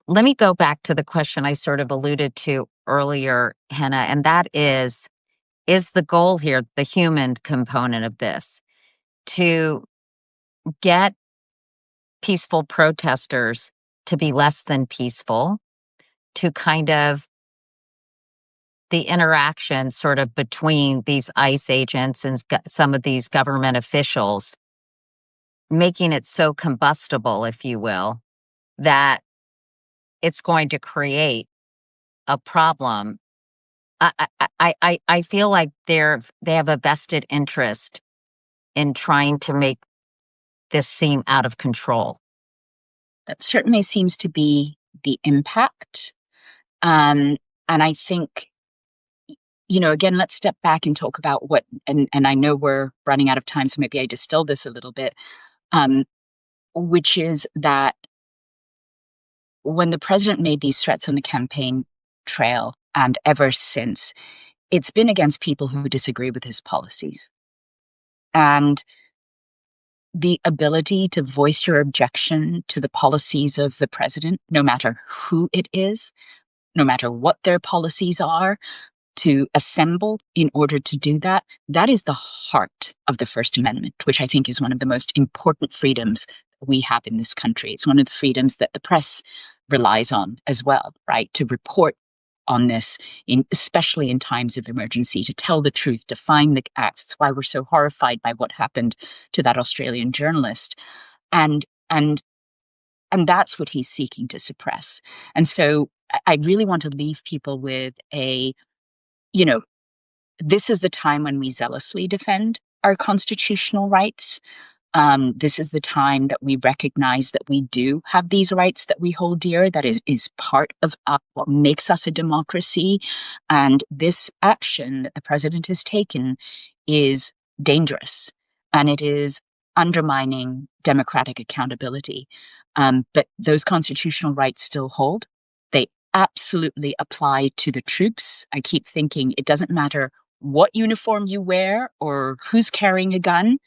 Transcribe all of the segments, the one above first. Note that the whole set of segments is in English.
let me go back to the question I sort of alluded to earlier, Hannah, and that is the goal here, the human component of this, to get peaceful protesters to be less than peaceful, to kind of the interaction sort of between these ICE agents and some of these government officials, making it so combustible, if you will, that it's going to create a problem. I feel like they have a vested interest in trying to make this seem out of control. That certainly seems to be the impact. And I think, again, let's step back and talk about and I know we're running out of time, so maybe I distill this a little bit, which is that when the president made these threats on the campaign trail and ever since, it's been against people who disagree with his policies. And the ability to voice your objection to the policies of the president, no matter who it is, no matter what their policies are, to assemble in order to do that, that is the heart of the First Amendment, which I think is one of the most important freedoms we have in this country. It's one of the freedoms that the press relies on as well, right? To report on this, especially in times of emergency, to tell the truth, to find the acts. It's why we're so horrified by what happened to that Australian journalist. And that's what he's seeking to suppress. And so I really want to leave people with this is the time when we zealously defend our constitutional rights. This is the time that we recognize that we do have these rights that we hold dear, that is part of what makes us a democracy. And this action that the president has taken is dangerous, and it is undermining democratic accountability. But those constitutional rights still hold. They absolutely apply to the troops. I keep thinking it doesn't matter what uniform you wear or who's carrying a gun.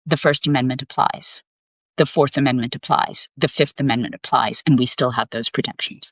The First Amendment applies. The Fourth Amendment applies. The Fifth Amendment applies. And we still have those protections.